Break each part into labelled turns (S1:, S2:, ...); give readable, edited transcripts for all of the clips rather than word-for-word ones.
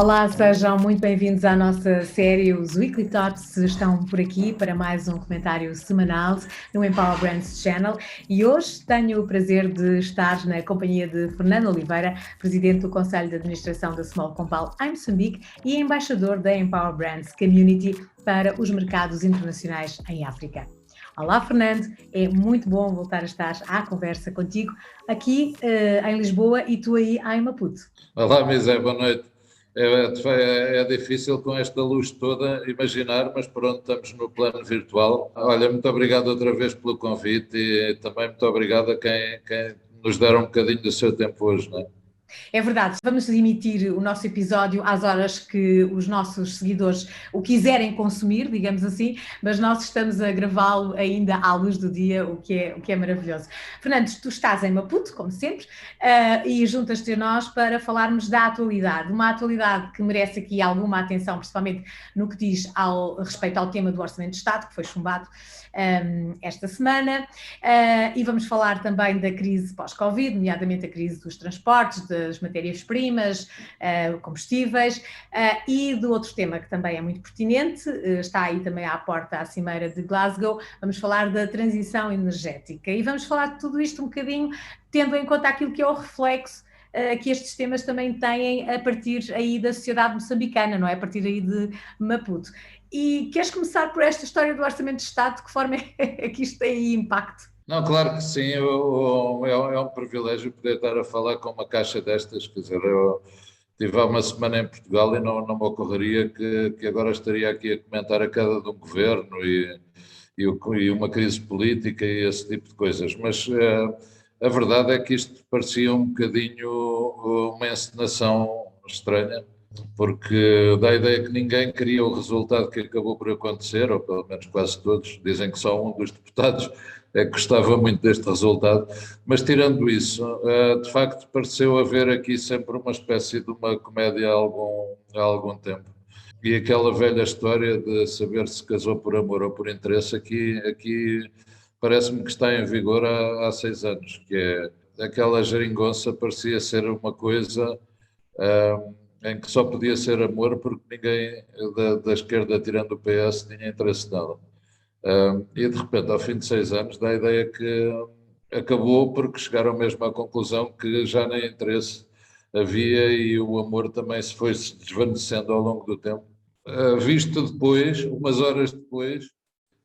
S1: Olá, sejam muito bem-vindos à nossa série. Os Weekly Thoughts estão por aqui para mais um comentário semanal no Empower Brands Channel e hoje tenho o prazer de estar na companhia de Fernando Oliveira, presidente do Conselho de Administração da Small Compal em Moçambique e embaixador da Empower Brands Community para os mercados internacionais em África. Olá, Fernando, é muito bom voltar a estar à conversa contigo aqui em Lisboa e tu aí em Maputo.
S2: Olá, Misé, boa noite. É difícil com esta luz toda imaginar, mas pronto, estamos no plano virtual. Olha, muito obrigado outra vez pelo convite e também muito obrigado a quem nos deram um bocadinho do seu tempo hoje, não é?
S1: É verdade, vamos emitir o nosso episódio às horas que os nossos seguidores o quiserem consumir, digamos assim, mas nós estamos a gravá-lo ainda à luz do dia, o que é maravilhoso. Fernando, tu estás em Maputo, como sempre, e juntas-te a nós para falarmos da atualidade, uma atualidade que merece aqui alguma atenção, principalmente no que diz ao respeito ao tema do Orçamento de Estado, que foi chumbado esta semana, e vamos falar também da crise pós-Covid, nomeadamente a crise dos transportes, das matérias-primas, combustíveis, e do outro tema que também é muito pertinente, está aí também à porta à Cimeira de Glasgow, vamos falar da transição energética e vamos falar de tudo isto um bocadinho, tendo em conta aquilo que é o reflexo que estes temas também têm a partir aí da sociedade moçambicana, não é? A partir aí de Maputo. E queres começar por esta história do Orçamento de Estado? De que forma é que isto tem aí impacto?
S2: Não, claro que sim, é um privilégio poder estar a falar com uma caixa destas, quer dizer, eu estive há uma semana em Portugal e não me ocorreria que agora estaria aqui a comentar a queda de um governo e uma crise política e esse tipo de coisas, mas a verdade é que isto parecia um bocadinho uma encenação estranha, porque dá a ideia que ninguém queria o resultado que acabou por acontecer, ou pelo menos quase todos, dizem que só um dos deputados é que gostava muito deste resultado, mas tirando isso, de facto pareceu haver aqui sempre uma espécie de uma comédia há algum tempo. E aquela velha história de saber se casou por amor ou por interesse, aqui parece-me que está em vigor há 6 anos, que é aquela geringonça parecia ser uma coisa em que só podia ser amor porque ninguém da esquerda, tirando o PS, tinha interesse nela. E de repente, ao fim de 6 anos, dá a ideia que acabou porque chegaram mesmo à conclusão que já nem interesse havia e o amor também se foi se desvanecendo ao longo do tempo. Visto depois, umas horas depois,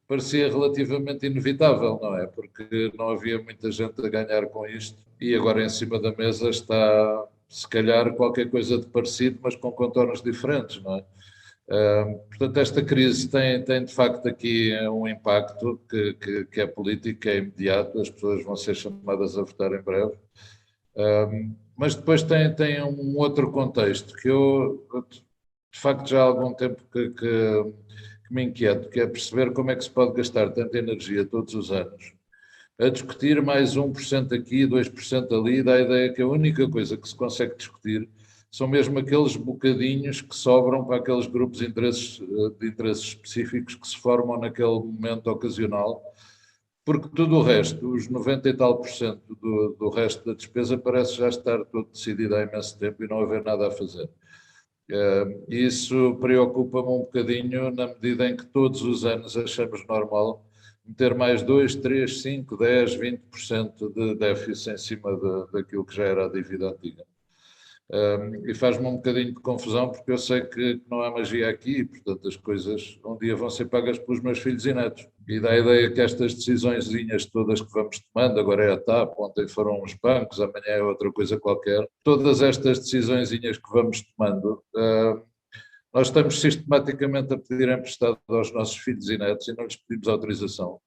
S2: parecia relativamente inevitável, não é? Porque não havia muita gente a ganhar com isto e agora em cima da mesa está, se calhar, qualquer coisa de parecido, mas com contornos diferentes, não é? Portanto, esta crise tem de facto aqui um impacto que é político, que é imediato, as pessoas vão ser chamadas a votar em breve, mas depois tem um outro contexto que eu, de facto, já há algum tempo que me inquieto, que é perceber como é que se pode gastar tanta energia todos os anos a discutir mais 1% aqui, 2% ali, dá a ideia que a única coisa que se consegue discutir são mesmo aqueles bocadinhos que sobram para aqueles grupos de interesses específicos que se formam naquele momento ocasional, porque tudo o resto, os 90 e tal por cento do resto da despesa parece já estar todo decidido há imenso tempo e não haver nada a fazer. Isso preocupa-me um bocadinho na medida em que todos os anos achamos normal meter mais 2, 3, 5, 10, 20% de déficit em cima daquilo que já era a dívida antiga. E faz-me um bocadinho de confusão porque eu sei que não há magia aqui e, portanto, as coisas um dia vão ser pagas pelos meus filhos e netos. E dá a ideia que estas decisõezinhas todas que vamos tomando, agora é a TAP, ontem foram os bancos, amanhã é outra coisa qualquer, todas estas decisõezinhas que vamos tomando, nós estamos sistematicamente a pedir emprestado aos nossos filhos e netos e não lhes pedimos autorização.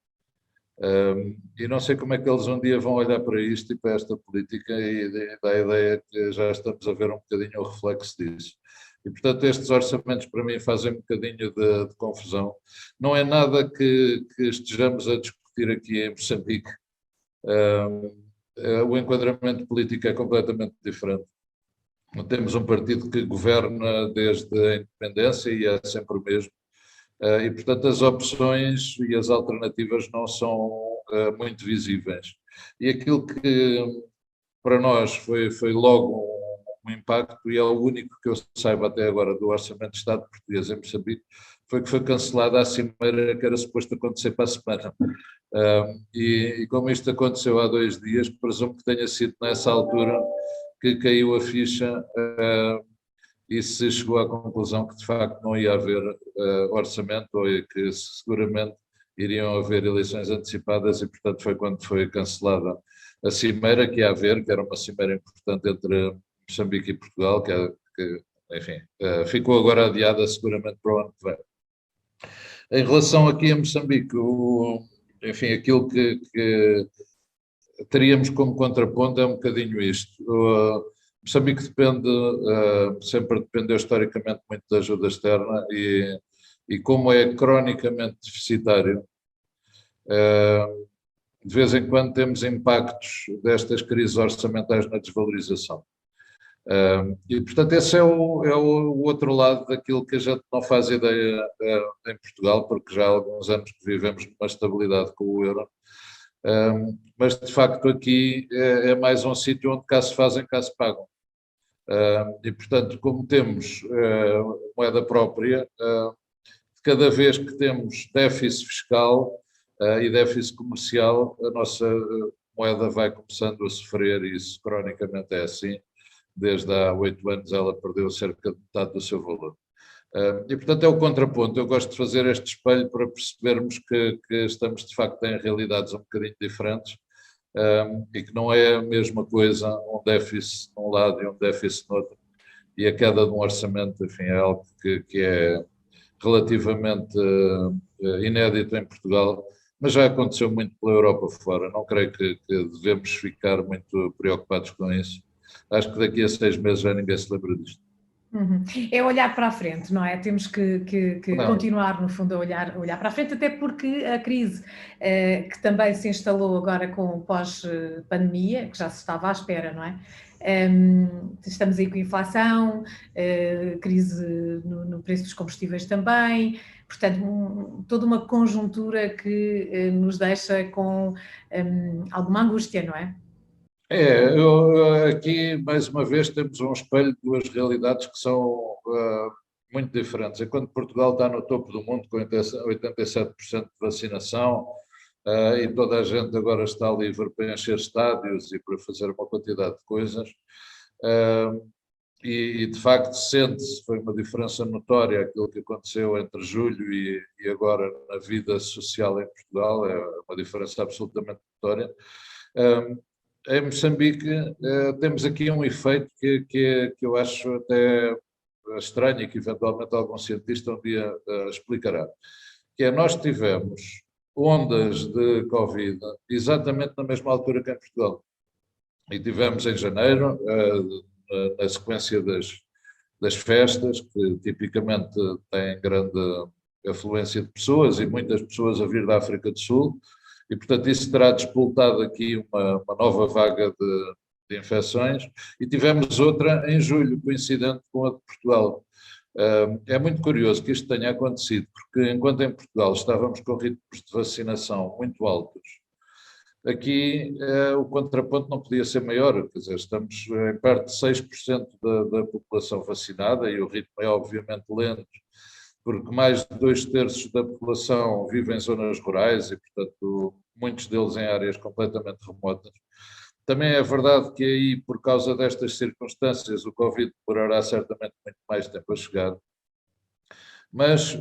S2: E não sei como é que eles um dia vão olhar para isto e para esta política e dá a ideia que já estamos a ver um bocadinho o reflexo disso. E, portanto, estes orçamentos para mim fazem um bocadinho de confusão. Não é nada que estejamos a discutir aqui em Moçambique. O enquadramento político é completamente diferente. Temos um partido que governa desde a independência e é sempre o mesmo. E, portanto, as opções e as alternativas não são muito visíveis. E aquilo que para nós foi logo um impacto, e é o único que eu saiba até agora do Orçamento de Estado português em Moçambique, foi que foi cancelada a cimeira que era suposto acontecer para a semana. E como isto aconteceu há 2 dias, presumo que tenha sido nessa altura que caiu a ficha e se chegou à conclusão que de facto não ia haver orçamento, ou que seguramente iriam haver eleições antecipadas, e portanto foi quando foi cancelada a cimeira que ia haver, que era uma cimeira importante entre Moçambique e Portugal, enfim, ficou agora adiada seguramente para o ano que vem. Em relação aqui a Moçambique, enfim, aquilo que teríamos como contraponto é um bocadinho isto. Moçambique sempre dependeu historicamente muito da ajuda externa, e como é cronicamente deficitário, de vez em quando temos impactos destas crises orçamentais na desvalorização. E, portanto, esse é o outro lado daquilo que a gente não faz ideia em Portugal, porque já há alguns anos que vivemos numa estabilidade com o euro. Mas, de facto, aqui é mais um sítio onde cá se fazem, cá se pagam. E, portanto, como temos moeda própria, cada vez que temos déficit fiscal e déficit comercial, a nossa moeda vai começando a sofrer, e isso cronicamente é assim. Desde há 8 anos ela perdeu cerca de metade do seu valor. E, portanto, é o contraponto. Eu gosto de fazer este espelho para percebermos que estamos, de facto, em realidades um bocadinho diferentes, e que não é a mesma coisa um déficit de um lado e um déficit no outro. E a queda de um orçamento, enfim, é algo que é relativamente inédito em Portugal, mas já aconteceu muito pela Europa fora. Não creio que devemos ficar muito preocupados com isso. Acho que daqui a 6 meses já ninguém se lembra disto.
S1: É olhar para a frente, não é? Temos que continuar, no fundo, a olhar para a frente, até porque a crise que também se instalou agora com o pós-pandemia, que já se estava à espera, não é? Estamos aí com inflação, crise no preço dos combustíveis também, portanto, toda uma conjuntura que nos deixa com alguma angústia, não é?
S2: Aqui, mais uma vez, temos um espelho de duas realidades que são muito diferentes. Enquanto Portugal está no topo do mundo com 87% de vacinação, e toda a gente agora está livre para encher estádios e para fazer uma quantidade de coisas, e de facto sente-se, foi uma diferença notória aquilo que aconteceu entre julho e agora na vida social em Portugal, é uma diferença absolutamente notória. Em Moçambique temos aqui um efeito que eu acho até estranho, e que eventualmente algum cientista um dia explicará, que é: nós tivemos ondas de Covid exatamente na mesma altura que em Portugal, e tivemos em janeiro, na sequência das festas, que tipicamente têm grande afluência de pessoas, e muitas pessoas a vir da África do Sul, e, portanto, isso terá despoltado aqui uma nova vaga de infecções, e tivemos outra em julho, coincidente com a de Portugal. É muito curioso que isto tenha acontecido, porque enquanto em Portugal estávamos com ritmos de vacinação muito altos, aqui o contraponto não podia ser maior, quer dizer, estamos em perto de 6% da população vacinada, e o ritmo é obviamente lento, porque mais de 2/3 da população vive em zonas rurais e, portanto, muitos deles em áreas completamente remotas. Também é verdade que aí, por causa destas circunstâncias, o Covid demorará certamente muito mais tempo a chegar. Mas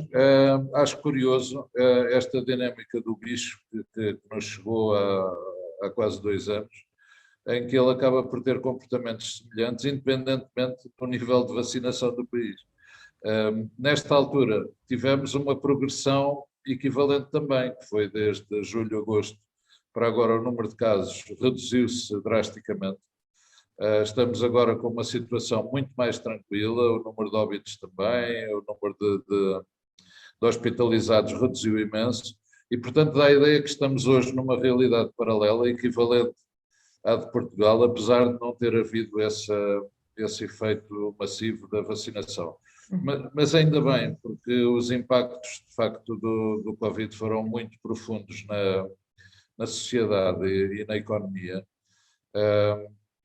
S2: acho curioso esta dinâmica do bicho que nos chegou há quase 2 anos, em que ele acaba por ter comportamentos semelhantes, independentemente do nível de vacinação do país. Nesta altura tivemos uma progressão equivalente também, que foi desde julho a agosto para agora o número de casos reduziu-se drasticamente. Estamos agora com uma situação muito mais tranquila, o número de óbitos também, o número de hospitalizados reduziu imenso, e portanto dá a ideia que estamos hoje numa realidade paralela, equivalente à de Portugal, apesar de não ter havido esse efeito massivo da vacinação. Mas ainda bem, porque os impactos, de facto, do Covid foram muito profundos na sociedade e na economia.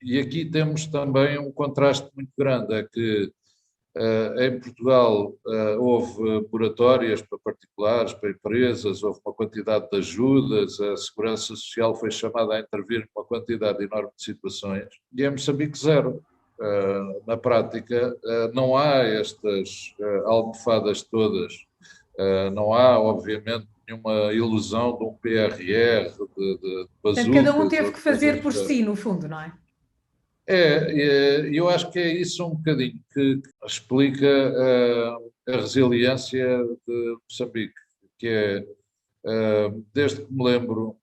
S2: E aqui temos também um contraste muito grande, é que em Portugal houve moratórias para particulares, para empresas, houve uma quantidade de ajudas, a Segurança Social foi chamada a intervir numa quantidade enorme de situações, e em Moçambique zero. Na prática, não há estas almofadas todas, não há, obviamente, nenhuma ilusão de um PRR, de
S1: Portanto, cada um
S2: bazucas
S1: teve
S2: ou
S1: que
S2: de
S1: fazer
S2: coisas do
S1: por
S2: género.
S1: si, no fundo, não é?
S2: Eu acho que é isso um bocadinho que explica a resiliência de Moçambique, que é, desde que me lembro,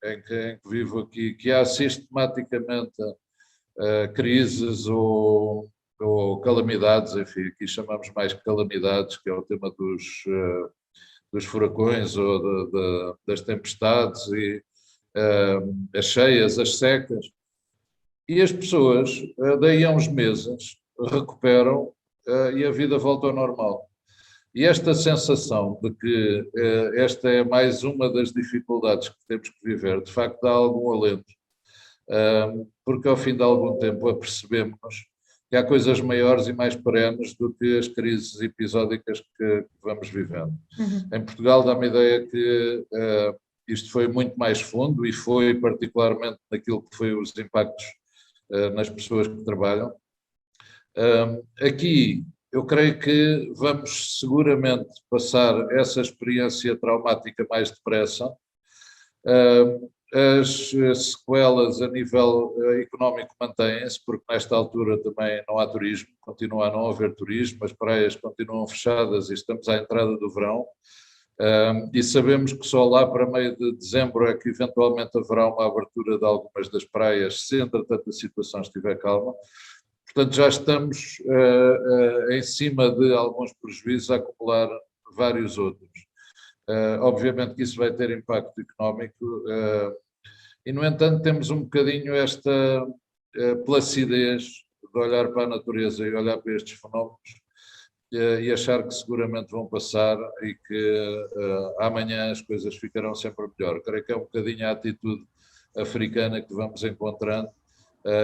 S2: em que vivo aqui, que há sistematicamente crises ou calamidades, enfim, aqui chamamos mais calamidades, que é o tema dos furacões ou das tempestades e as cheias, as secas. E as pessoas, daí a uns meses, recuperam e a vida volta ao normal. E esta sensação de que esta é mais uma das dificuldades que temos que viver, de facto dá algum alento, porque ao fim de algum tempo apercebemos que há coisas maiores e mais perenes do que as crises episódicas que vamos vivendo.
S1: Uhum.
S2: Em Portugal dá-me a ideia que isto foi muito mais fundo e foi particularmente naquilo que foi os impactos nas pessoas que trabalham. Aqui, eu creio que vamos seguramente passar essa experiência traumática mais depressa. As sequelas a nível económico mantêm-se, porque nesta altura também não há turismo, continua a não haver turismo, as praias continuam fechadas e estamos à entrada do verão. E sabemos que só lá para meio de dezembro é que eventualmente haverá uma abertura de algumas das praias, se entretanto a situação estiver calma. Portanto, já estamos em cima de alguns prejuízos a acumular vários outros. Obviamente que isso vai ter impacto económico e, no entanto, temos um bocadinho esta placidez de olhar para a natureza e olhar para estes fenómenos e achar que seguramente vão passar e que amanhã as coisas ficarão sempre melhor. Creio que é um bocadinho a atitude africana que vamos encontrando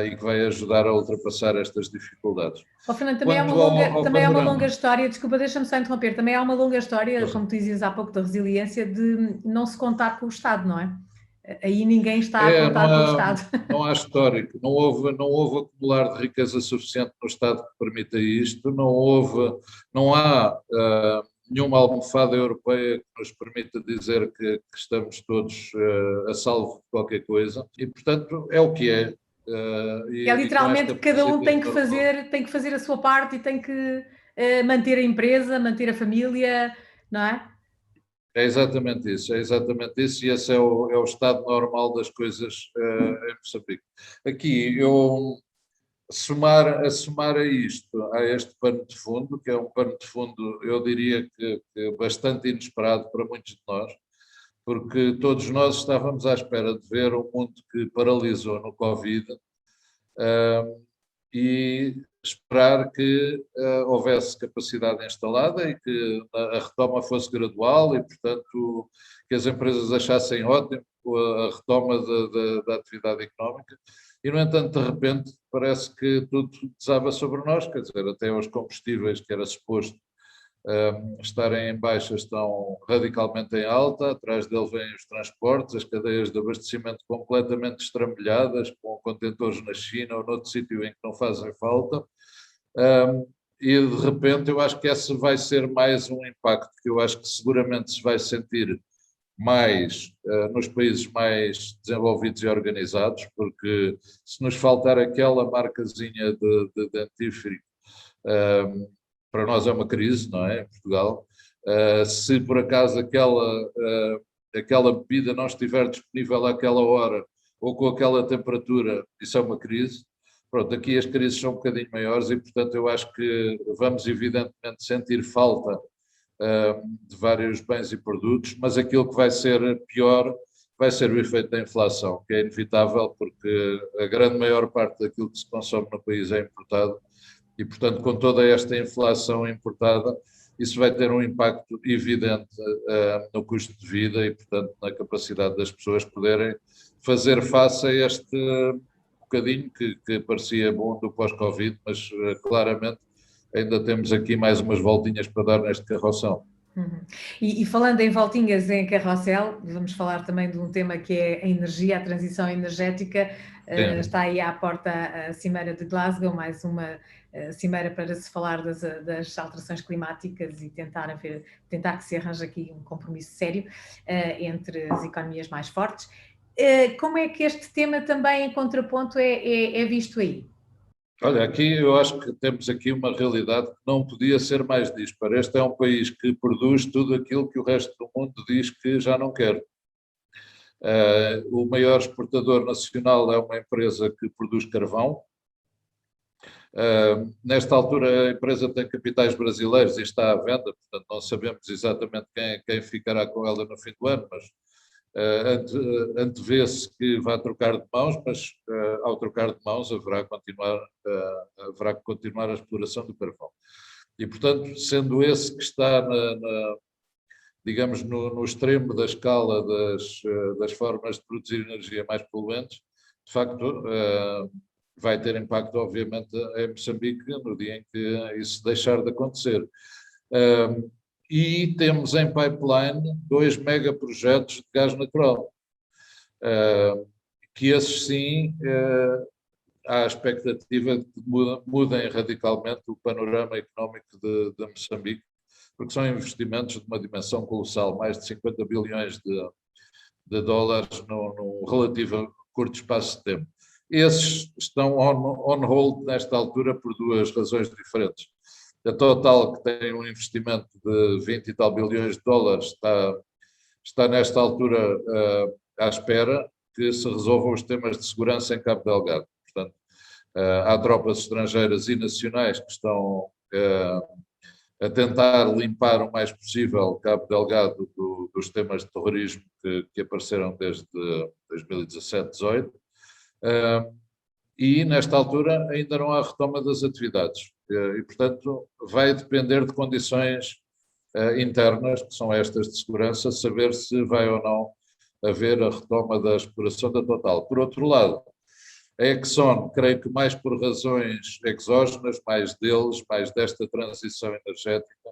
S2: e que vai ajudar a ultrapassar estas dificuldades.
S1: Fernando,
S2: Quanto ao
S1: também é uma
S2: panorama,
S1: longa história, desculpa, deixa-me só interromper, também há uma longa história,
S2: Força.
S1: como tu dizias há pouco, da resiliência, de não se contar com o Estado, não é? Aí ninguém está a
S2: Não
S1: contar com o
S2: há,
S1: Estado.
S2: não há histórico, não houve acumular de riqueza suficiente no Estado que permita isto, não há nenhuma almofada europeia que nos permita dizer que estamos todos a salvo de qualquer coisa e, portanto, é o que é.
S1: É
S2: E com
S1: literalmente
S2: esta
S1: que cada um
S2: situação,
S1: tem que fazer a sua parte e tem que manter a empresa, manter a família, não é?
S2: é exatamente isso, e esse é o estado normal das coisas em Moçambique. Aqui, eu a somar a isto, a este pano de fundo, que é um pano de fundo, eu diria que bastante inesperado para muitos de nós, porque todos nós estávamos à espera de ver um mundo que paralisou no Covid, e esperar que houvesse capacidade instalada e que a retoma fosse gradual e, portanto, que as empresas achassem ótimo a retoma da atividade económica. E, no entanto, de repente, parece que tudo desaba sobre nós, quer dizer, até os combustíveis, que era suposto estarem em baixa, estão radicalmente em alta, atrás dele vêm os transportes, as cadeias de abastecimento completamente estrambelhadas, com contentores na China ou noutro sítio em que não fazem falta, e de repente eu acho que esse vai ser mais um impacto, que eu acho que seguramente se vai sentir mais nos países mais desenvolvidos e organizados, porque se nos faltar aquela marcazinha de dentífrico, para nós é uma crise, não é? Em Portugal. Se por acaso aquela bebida não estiver disponível àquela hora ou com aquela temperatura, isso é uma crise. Pronto, aqui as crises são um bocadinho maiores e, portanto, eu acho que vamos evidentemente sentir falta de vários bens e produtos, mas aquilo que vai ser pior vai ser o efeito da inflação, que é inevitável porque a grande maior parte daquilo que se consome no país é importado. E, portanto, com toda esta inflação importada, isso vai ter um impacto evidente no custo de vida e, portanto, na capacidade das pessoas poderem fazer face a este bocadinho que parecia bom do pós-Covid, mas claramente ainda temos aqui mais umas voltinhas para dar neste carroção.
S1: Uhum. E falando em voltinhas em carrossel, vamos falar também de um tema que é a energia, a transição energética. Está aí à porta a Cimeira de Glasgow, mais uma cimeira para se falar das alterações climáticas e tentar que se arranje aqui um compromisso sério entre as economias mais fortes. Como é que este tema também, em contraponto, é visto aí?
S2: Olha, aqui eu acho que temos aqui uma realidade que não podia ser mais dispara. Este é um país que produz tudo aquilo que o resto do mundo diz que já não quer. O maior exportador nacional é uma empresa que produz carvão. Nesta altura a empresa tem capitais brasileiros e está à venda, portanto não sabemos exatamente quem ficará com ela no fim do ano, mas antevê-se que vai trocar de mãos, mas ao trocar de mãos haverá que continuar a exploração do carvão. E, portanto, sendo esse que está, digamos, no extremo da escala das formas de produzir energia mais poluentes, de facto, vai ter impacto, obviamente, em Moçambique no dia em que isso deixar de acontecer. E temos em pipeline 2 megaprojetos de gás natural, que esses sim há a expectativa de que mudem radicalmente o panorama económico de Moçambique, porque são investimentos de uma dimensão colossal, mais de 50 bilhões de dólares num relativo curto espaço de tempo. Esses estão on hold nesta altura por 2 razões diferentes. A Total, que tem um investimento de 20 e tal bilhões de dólares, está nesta altura à espera que se resolvam os temas de segurança em Cabo Delgado. Portanto, há tropas estrangeiras e nacionais que estão a tentar limpar o mais possível Cabo Delgado dos temas de terrorismo que apareceram desde 2017-18. E, nesta altura, ainda não há retoma das atividades. E, portanto, vai depender de condições internas, que são estas de segurança, saber se vai ou não haver a retoma da exploração da Total. Por outro lado, a Exxon, creio que mais por razões exógenas, mais deles, mais desta transição energética,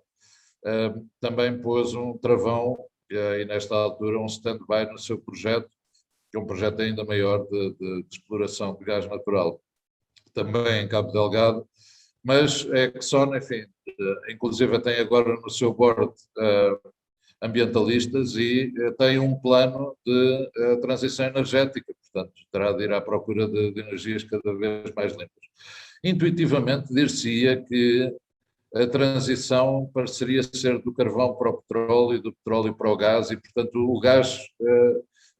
S2: também pôs um travão e, nesta altura, um stand-by no seu projeto, que é um projeto ainda maior de exploração de gás natural, também em Cabo Delgado, mas a Exxon, enfim, inclusive tem agora no seu board ambientalistas e tem um plano de transição energética, portanto, terá de ir à procura de energias cada vez mais limpas. Intuitivamente, dir-se-ia que a transição pareceria ser do carvão para o petróleo e do petróleo para o gás e, portanto, o gás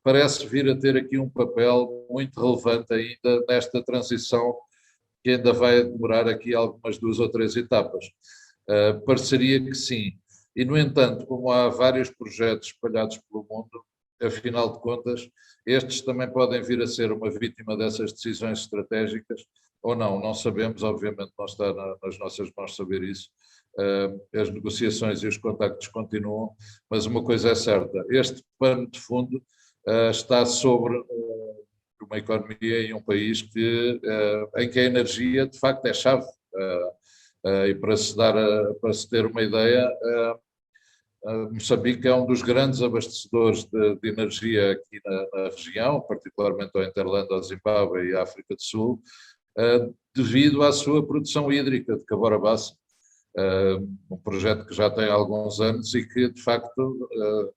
S2: parece vir a ter aqui um papel muito relevante ainda nesta transição que ainda vai demorar aqui algumas 2 ou 3 etapas. Pareceria que sim. E, no entanto, como há vários projetos espalhados pelo mundo, afinal de contas, estes também podem vir a ser uma vítima dessas decisões estratégicas ou não sabemos, obviamente não está nas nossas mãos saber isso. As negociações e os contactos continuam, mas uma coisa é certa, este pano de fundo está sobre uma economia e um país em que a energia, de facto, é chave. E para se ter uma ideia, Moçambique é um dos grandes abastecedores de energia aqui na região, particularmente ao hinterland, ao Zimbábue e à África do Sul, devido à sua produção hídrica de Cabora Bassa, um projeto que já tem alguns anos e que, de facto,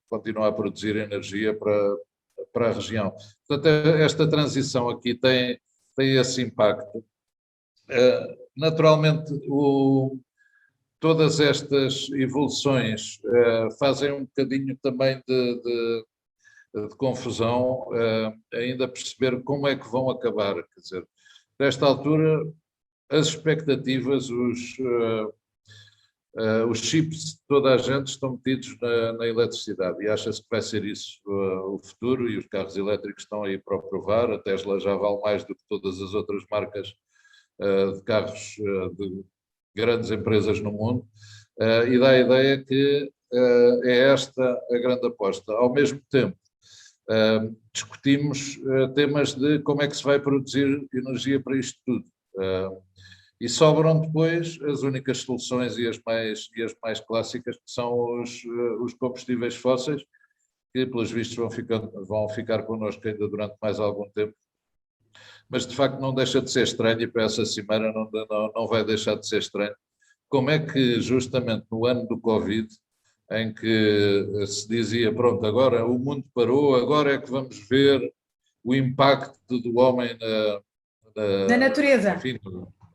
S2: continua a produzir energia para a região. Portanto, esta transição aqui tem esse impacto. Naturalmente, todas estas evoluções fazem um bocadinho também de confusão, ainda perceber como é que vão acabar. Quer dizer, nesta altura, as expectativas, os chips de toda a gente estão metidos na eletricidade e acha-se que vai ser isso o futuro e os carros elétricos estão aí para o provar. A Tesla já vale mais do que todas as outras marcas de carros de grandes empresas no mundo e dá a ideia que é esta a grande aposta. Ao mesmo tempo, discutimos temas de como é que se vai produzir energia para isto tudo. E sobram depois as únicas soluções e as mais clássicas, que são os combustíveis fósseis, que pelos vistos vão ficar connosco ainda durante mais algum tempo. Mas de facto não deixa de ser estranho, e para essa cimeira não vai deixar de ser estranho, como é que justamente no ano do Covid, em que se dizia, pronto, agora o mundo parou, agora é que vamos ver o impacto do homem
S1: Na natureza.
S2: enfim,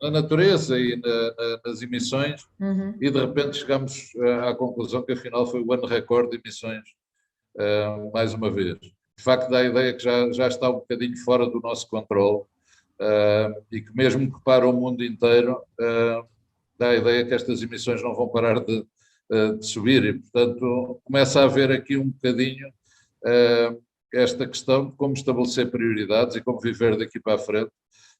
S2: na natureza e nas emissões, e de repente chegamos à conclusão que afinal foi o ano recorde de emissões, mais uma vez. De facto, dá a ideia que já está um bocadinho fora do nosso controle, e que mesmo que para o mundo inteiro, dá a ideia que estas emissões não vão parar de subir, e portanto começa a haver aqui um bocadinho esta questão de como estabelecer prioridades e como viver daqui para a frente,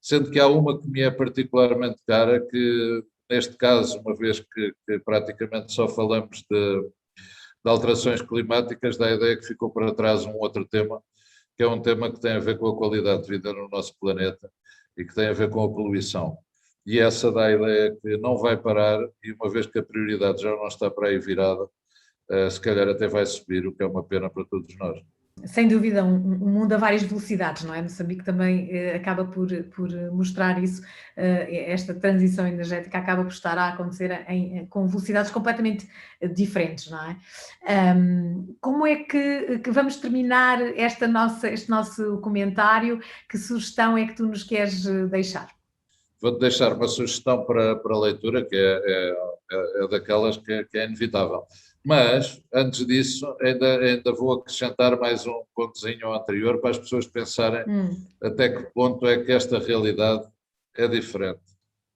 S2: sendo que há uma que me é particularmente cara, que neste caso, uma vez que praticamente só falamos de alterações climáticas, dá a ideia que ficou para trás um outro tema, que é um tema que tem a ver com a qualidade de vida no nosso planeta e que tem a ver com a poluição. E essa dá a ideia que não vai parar, e uma vez que a prioridade já não está para aí virada, se calhar até vai subir, o que é uma pena para todos nós.
S1: Sem dúvida, um mundo a várias velocidades, não é? Moçambique também acaba por mostrar isso, esta transição energética acaba por estar a acontecer com velocidades completamente diferentes, não é? Como é que vamos terminar este nosso comentário? Que sugestão é que tu nos queres deixar?
S2: Vou-te deixar uma sugestão para leitura, que é daquelas que é inevitável. Mas, antes disso, ainda vou acrescentar mais um pontozinho ao anterior, para as pessoas pensarem até que ponto é que esta realidade é diferente.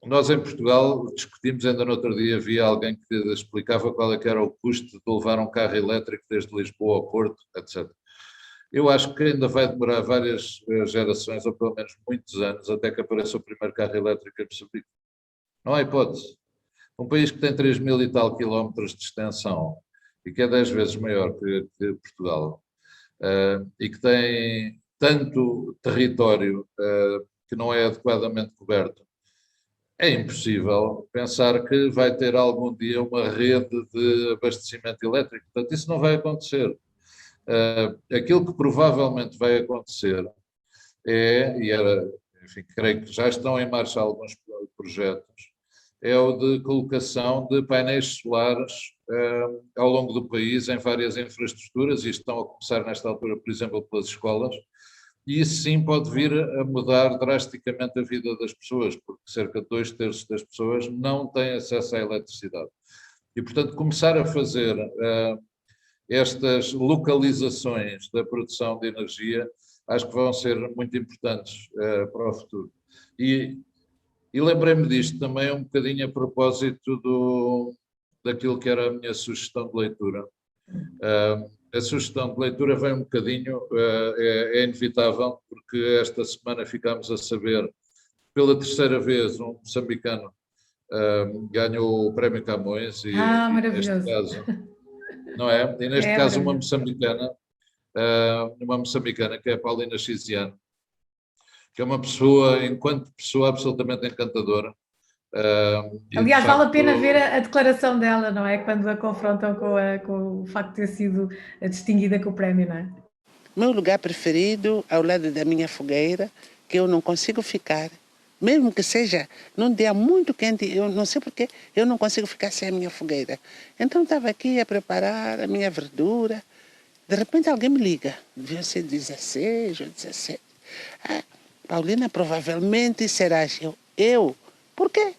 S2: Nós, em Portugal, discutimos, ainda no outro dia, havia alguém que explicava qual é que era o custo de levar um carro elétrico desde Lisboa ao Porto, etc. Eu acho que ainda vai demorar várias gerações, ou pelo menos muitos anos, até que apareça o primeiro carro elétrico em Moçambique. Não há hipótese. Um país que tem 3.000 e tal quilómetros de extensão e que é 10 vezes maior que Portugal, e que tem tanto território que não é adequadamente coberto, é impossível pensar que vai ter algum dia uma rede de abastecimento elétrico. Portanto, isso não vai acontecer. Aquilo que provavelmente vai acontecer enfim, creio que já estão em marcha alguns projetos, é o de colocação de painéis solares ao longo do país em várias infraestruturas, e estão a começar nesta altura, por exemplo, pelas escolas, e isso sim pode vir a mudar drasticamente a vida das pessoas, porque cerca de 2/3 das pessoas não têm acesso à eletricidade. E, portanto, começar a fazer estas localizações da produção de energia, acho que vão ser muito importantes para o futuro. E lembrei-me disto também um bocadinho a propósito daquilo que era a minha sugestão de leitura. A sugestão de leitura vem um bocadinho, é inevitável, porque esta semana ficámos a saber, pela terceira vez, um moçambicano ganhou o Prémio Camões, e
S1: maravilhoso.
S2: neste caso, não é? E neste caso uma moçambicana que é a Paulina Chiziane, que é uma pessoa, enquanto pessoa, absolutamente encantadora.
S1: Aliás, de facto, vale a pena ver a declaração dela, não é? Quando a confrontam com o facto de ter sido distinguida com o prémio, não é?
S3: Meu lugar preferido, ao lado da minha fogueira, que eu não consigo ficar. Mesmo que seja num dia muito quente, eu não sei porquê, eu não consigo ficar sem a minha fogueira. Então estava aqui a preparar a minha verdura. De repente alguém me liga. Devia ser 16 ou 17. Paulina, provavelmente serás eu. Por quê?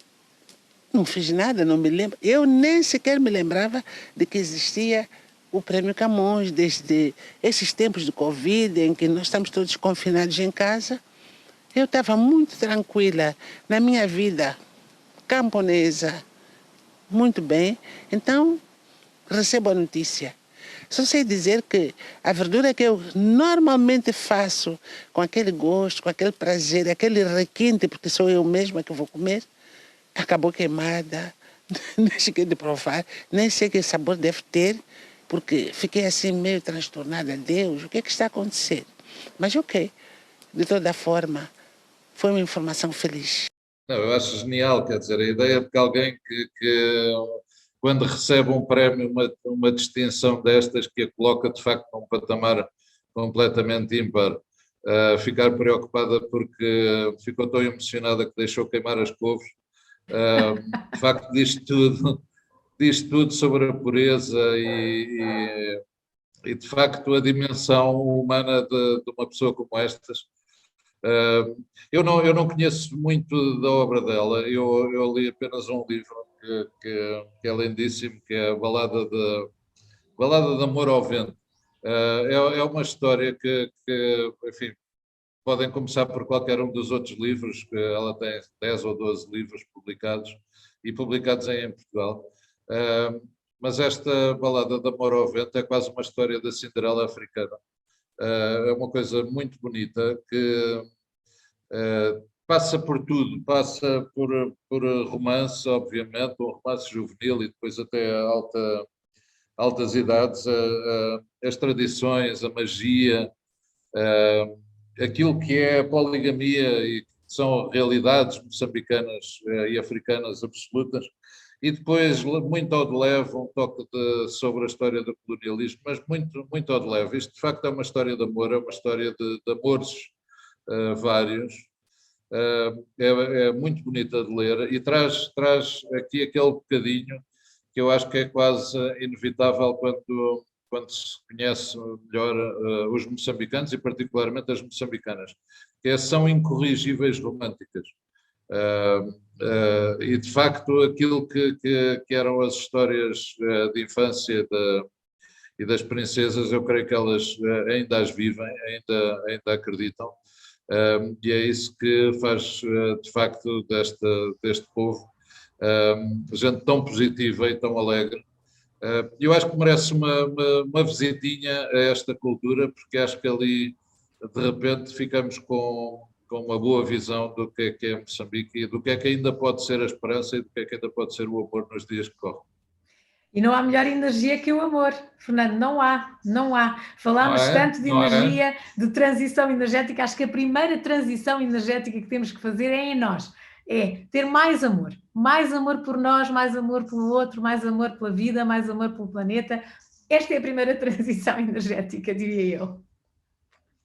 S3: Não fiz nada, não me lembro. Eu nem sequer me lembrava de que existia o Prémio Camões, desde esses tempos de Covid, em que nós estamos todos confinados em casa. Eu estava muito tranquila na minha vida camponesa, muito bem. Então, recebo a notícia. Só sei dizer que a verdura que eu normalmente faço com aquele gosto, com aquele prazer, aquele requinte, porque sou eu mesma que vou comer, acabou queimada. Nem cheguei de provar, nem sei que sabor deve ter, porque fiquei assim meio transtornada. Deus, o que é que está a acontecer? Mas ok, de toda forma, foi uma informação feliz.
S2: Não, eu acho genial, quer dizer, a ideia de que alguém que quando recebe um prémio, uma distinção destas, que a coloca de facto num patamar completamente ímpar, ficar preocupada porque ficou tão emocionada que deixou queimar as couves, de facto diz tudo sobre a pureza e de facto a dimensão humana de uma pessoa como estas. Eu não conheço muito da obra dela, eu li apenas um livro que é lindíssimo, que é a Balada de Amor ao Vento. É uma história enfim, podem começar por qualquer um dos outros livros, que ela tem 10 ou 12 livros publicados, e publicados em Portugal. Mas esta Balada de Amor ao Vento é quase uma história da Cinderela africana. É uma coisa muito bonita que passa por tudo, passa por romance, obviamente, um romance juvenil e depois até altas idades, as tradições, a magia, aquilo que é a poligamia e que são realidades moçambicanas e africanas absolutas, e depois muito ao de leve, um toque sobre a história do colonialismo, mas muito ao de leve. Isto de facto é uma história de amor, é uma história de amores vários. É muito bonita de ler e traz aqui aquele bocadinho que eu acho que é quase inevitável quando se conhece melhor os moçambicanos e particularmente as moçambicanas, que são incorrigíveis românticas. E de facto aquilo que eram as histórias de infância e das princesas, eu creio que elas ainda as vivem, ainda acreditam. E é isso que faz, de facto, deste povo gente tão positiva e tão alegre. Eu acho que merece uma visitinha a esta cultura, porque acho que ali, de repente, ficamos com uma boa visão do que é Moçambique e do que é que ainda pode ser a esperança e do que é que ainda pode ser o amor nos dias que correm.
S1: E não há melhor energia que o amor, Fernando, não há. Falámos tanto de energia, de transição energética, acho que a primeira transição energética que temos que fazer é em nós, é ter mais amor por nós, mais amor pelo outro, mais amor pela vida, mais amor pelo planeta. Esta é a primeira transição energética, diria eu.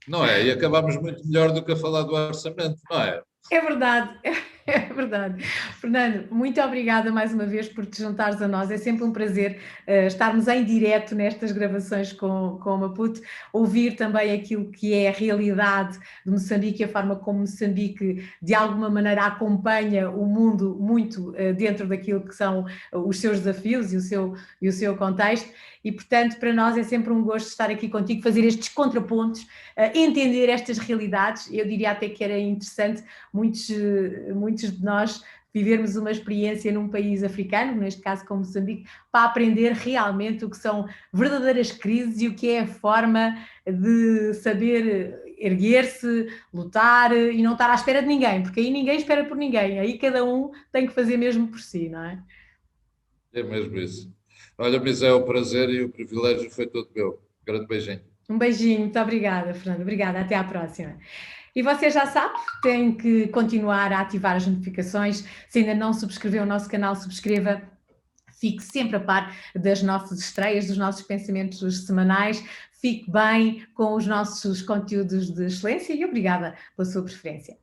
S2: Não é? E acabámos muito melhor do que a falar do orçamento, não é?
S1: É verdade, é verdade. Fernando, muito obrigada mais uma vez por te juntares a nós. É sempre um prazer estarmos em direto nestas gravações com o Maputo, ouvir também aquilo que é a realidade de Moçambique e a forma como Moçambique de alguma maneira acompanha o mundo muito dentro daquilo que são os seus desafios e o seu contexto. E, portanto, para nós é sempre um gosto estar aqui contigo, fazer estes contrapontos, entender estas realidades. Eu diria até que era interessante muitos de nós vivermos uma experiência num país africano, neste caso como Moçambique, para aprender realmente o que são verdadeiras crises e o que é a forma de saber erguer-se, lutar e não estar à espera de ninguém, porque aí ninguém espera por ninguém, aí cada um tem que fazer mesmo por si, não é?
S2: É mesmo isso. Olha, mas é o prazer e o privilégio foi todo meu. Um grande beijinho.
S1: Um beijinho, muito obrigada, Fernando. Obrigada, até à próxima. E você já sabe, tem que continuar a ativar as notificações. Se ainda não subscreveu o nosso canal, subscreva. Fique sempre a par das nossas estreias, dos nossos pensamentos semanais. Fique bem com os nossos conteúdos de excelência e obrigada pela sua preferência.